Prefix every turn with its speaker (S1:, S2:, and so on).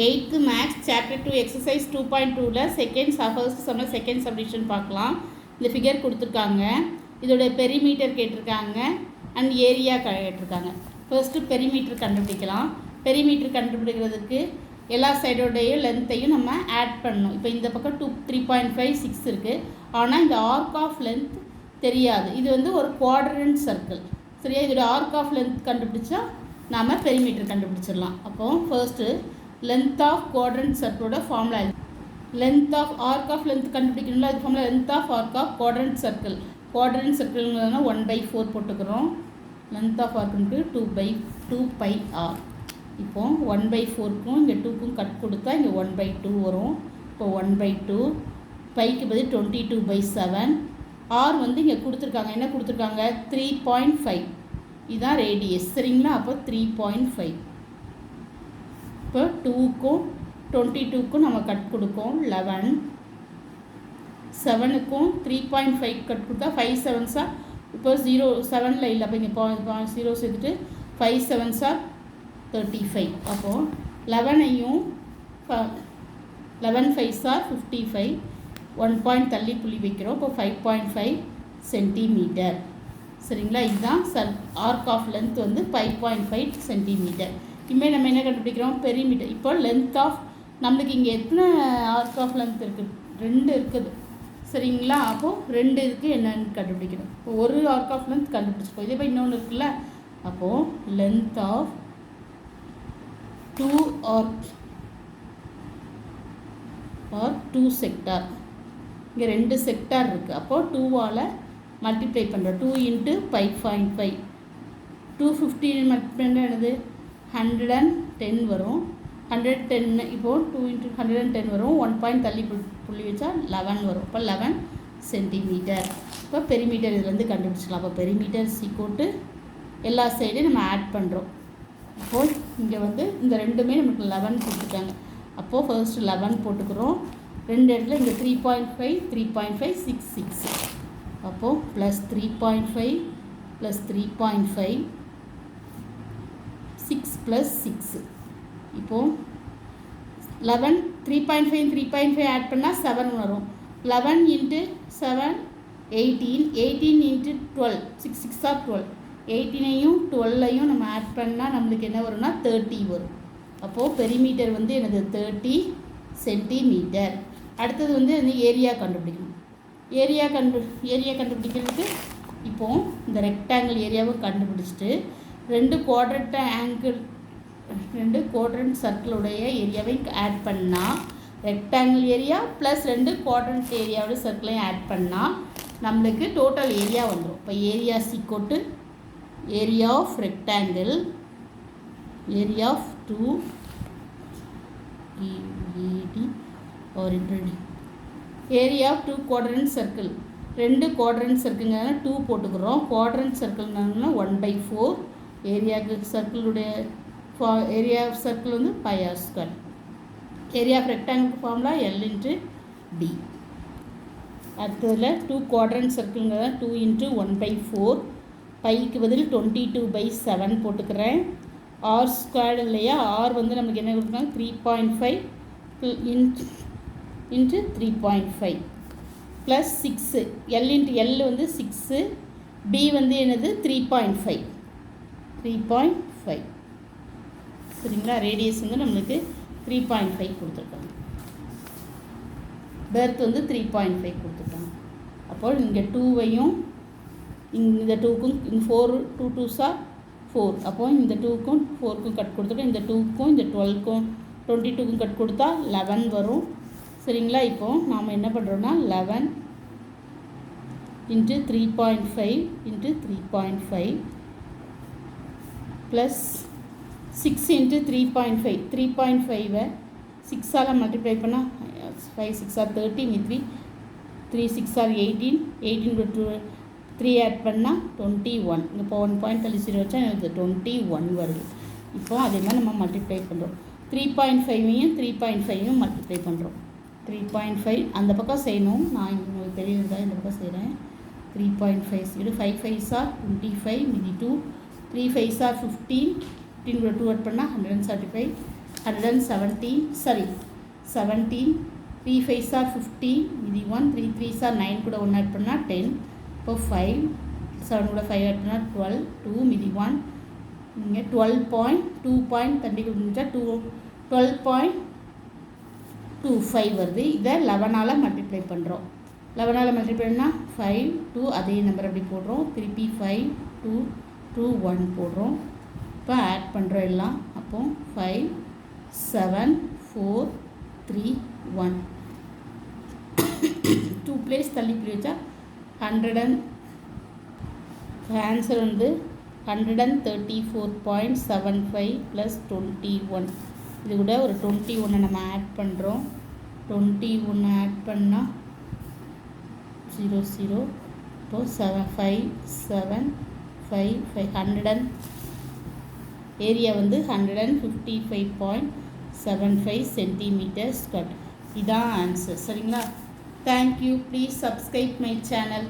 S1: 8th Maths Chapter 2 Exercise 2.2ல first சம்மில் second subdivision பார்க்கலாம். இந்த ஃபிகர் கொடுத்துருக்காங்க. இதோட பெரிமீட்டர் கேட்டிருக்காங்க அண்ட் ஏரியா கேட்டிருக்காங்க. ஃபர்ஸ்ட்டு பெரிமீட்டர் கண்டுபிடிக்கலாம். பெரிமீட்டர் கண்டுபிடிக்கிறதுக்கு எல்லா சைடோடையும் லென்த்தையும் நம்ம ஆட் பண்ணணும். இப்போ இந்த பக்கம் 3.56 இருக்குது. ஆனால் இந்த ஆர்க் ஆஃப் லென்த் தெரியாது. இது வந்து ஒரு குவாட்ரண்ட் சர்க்கிள். சரியா? இதோட ஆர்க் ஆஃப் லென்த் கண்டுபிடிச்சா நாம் பெரிமீட்டர் கண்டுபிடிச்சிடலாம். அப்போது first length of quadrant circle formula length of arc of length கண்டுபிடிக்கணும்ல அது formula length of arc of quadrant circle 1/4 போட்டுக்கிறோம். length of arc க்கு 2 pi r. இப்போ 1/4க்கும் இங்கே 2க்கும் கட் கொடுத்தா இங்கே 1/2 வரும். இப்போ 1/2 பைக்கு பதில் 22/7 r வந்து இங்கே கொடுத்துருக்காங்க. என்ன கொடுத்துருக்காங்க? 3.5. இதுதான் ரேடியஸ். சரிங்களா? அப்போ 3.5. இப்போ 2க்கும் 22க்கும் நம்ம கட் கொடுப்போம் 11. 7க்கும் 3.5 கட் கொடுத்தா 5 7s இப்போ 0 7ல் இல்லை. அப்போ இங்கே 0 சேர்த்துட்டு 5 7s 35. அப்போது 11ஐயும் 11 5s 55. 1 பாயிண்ட் தள்ளி புள்ளி வைக்கிறோம். இப்போ 5.5 சென்டிமீட்டர். சரிங்களா? இதுதான் ஆர்க் ஆஃப் லென்த் வந்து 5.5 சென்டிமீட்டர். இனிமேல் நம்ம என்ன கண்டுபிடிக்கிறோம்? பெரிமீட்டர். இப்போ லென்த் ஆஃப் நம்மளுக்கு இங்கே எத்தனை ஆர்க் ஆஃப் லென்த் இருக்குது? 2 இருக்குது. சரிங்களா? அப்போது 2 இருக்குது என்னன்னு கண்டுபிடிக்கணும். இப்போ ஒரு ஆர்க் ஆஃப் லென்த் கண்டுபிடிச்சிப்போம். இதே போய் இன்னொன்று இருக்குல்ல. அப்போது length of 2 arc or 2 sector. இங்கே 2 செக்டார் இருக்குது. அப்போது 2ஆல் மல்டிப்ளை பண்ணுறோம். 2 × 5.5 250 மல்டிப்ளை என்னது? 110 வரும். 110 இப்போது 2 × 110 வரும். 1 பாயிண்ட் தள்ளி புள்ளி வச்சா 11 வரும். இப்போ 11 சென்டிமீட்டர். இப்போ பெரிமீட்டர் இதுலேருந்து கண்டுபிடிச்சிக்கலாம். அப்போ பெரிமீட்டர் சீக்கோட்டு எல்லா சைடையும் நம்ம ஆட் பண்ணுறோம். அப்போது இங்கே வந்து இந்த ரெண்டுமே நமக்கு 11 கொடுத்துருக்காங்க. அப்போது ஃபர்ஸ்ட் 11 போட்டுக்கிறோம். 2 இடத்துல இங்கே 3.5 3.5 6 6. அப்போது ப்ளஸ் 3.5 ப்ளஸ் 3.5 6 + 6. இப்போது 11 3.5 3.5 ஆட் பண்ணால் 7 வரும். 11 × 7 18 18 × 12 6 6 12. 18ஐயும் 12ஐயும் நம்ம ஆட் பண்ணால் நம்மளுக்கு என்ன வரும்னா 30 வரும். அப்போது பெரிமீட்டர் வந்து எனது 30 சென்டிமீட்டர். அடுத்தது வந்து அந்த ஏரியா கண்டுபிடிக்கணும். ஏரியா கண்டுபிடிக்கிறதுக்கு இப்போது இந்த ரெக்டாங்கிள் ஏரியாவை கண்டுபிடிச்சிட்டு 2 குவாட்ரண்ட் சர்க்கிளுடைய ஏரியாவை ஆட் பண்ணால் ரெக்டாங்கிள் ஏரியா ப்ளஸ் 2 குவாட்ரண்ட் ஏரியாவோட சர்க்கிளையும் ஆட் பண்ணால் நம்மளுக்கு டோட்டல் ஏரியா வந்துடும். இப்போ ஏரியா சீக்கோட்டு area of rectangle area of 2 area of 2 quadrant circle. 2 quadrant சர்க்கிள்னால 2 போட்டுக்கிறோம். குவாட்ரண்ட் சர்க்கிள்னால 1/4. ஏரியாவுக்கு சர்க்கிளுடைய ஏரியா ஆஃப் சர்க்கிள் வந்து πr². Area of rectangle formula L × D. அடுத்ததில் 2 குவாட்ரண்ட் சர்க்கிள்ங்கிறத 2 × 1/4. பைக்கு பதில் 22/7 போட்டுக்கிறேன். r² இல்லையா? r வந்து நமக்கு என்ன கொடுக்குறாங்க? 3.5 × 3.5 ப்ளஸ் 6. L × L வந்து 6. B வந்து என்னது? 3.5. சரிங்களா? ரேடியஸ் வந்து நம்மளுக்கு 3.5 கொடுத்துருக்காங்க. பெர்த் வந்து 3.5 கொடுத்துருக்காங்க. அப்போது இங்கே 2ஐயும் இந்த 2க்கும் 4 2 2s 4. அப்போது இந்த 2க்கும் 4க்கும் கட் கொடுத்துட்டு இந்த 2க்கும் இந்த 12க்கும் 22க்கும் கட் கொடுத்தா 11 வரும். சரிங்களா? இப்போது நாம் என்ன பண்ணுறோன்னா 11 × 3.5 × 3.5 ப்ளஸ் 6 × 3.5 3.5ஐ 6ஆல் மல்டிப்ளை பண்ணால் 5 6 30 மீ 3 6 18 18 3 ஆட் பண்ணால் 21. இப்போ 1 பாயிண்ட் தள்ளி 0 வச்சா எனக்கு 21 வருது. இப்போது அதே மாதிரி நம்ம மல்டிப்ளை பண்ணுறோம். 3.5ஐயும் 3.5ஐயும் மல்டிப்ளை பண்ணுறோம். 3.5 அந்த பக்கம் செய்யணும். நான் உங்களுக்கு தெரியல இந்த பக்கம் செய்கிறேன். 3.5 5 5s 25 மீதி 2 3 5s 15 15 கூட 2 ஆட் பண்ணால் 175 117 sorry 17 3 5s are 15 இது 1 3 3s are 9 கூட 1 ஆட் பண்ணா 10 இப்போ 5 7 கூட 5 ஆட் பண்ணா 12 2 மீதி 1 இங்கே 12.2 பாயிண்ட் தள்ளி கொடுத்துட்டா 12.25 வருது. இதை 11ஆல் மல்டிப்ளை பண்ணுறோம். 11ஆல் மல்டிப்ளை பண்ணால் 5 2 அதே நம்பர் அப்படி போடுறோம். திருப்பி 5 2 2 1 போடுறோம். இப்போ ஆட் பண்ணுறோம் எல்லாம். அப்போ 5 7 4 3 1 2 பிளேஸ் தள்ளி வச்சா 100 ஆன்சர் வந்து 134.75 ப்ளஸ் 21. இது கூட ஒரு 21 நம்ம ஆட் பண்ணுறோம். 21 ஆட் பண்ணால் 0 0 இப்போது 5 7 5 500 ஏரியா வந்து 155.75 சென்டிமீட்டர் ஸ்கொயர். இதான் ஆன்சர். சரிங்களா? Thank you. Please subscribe my channel.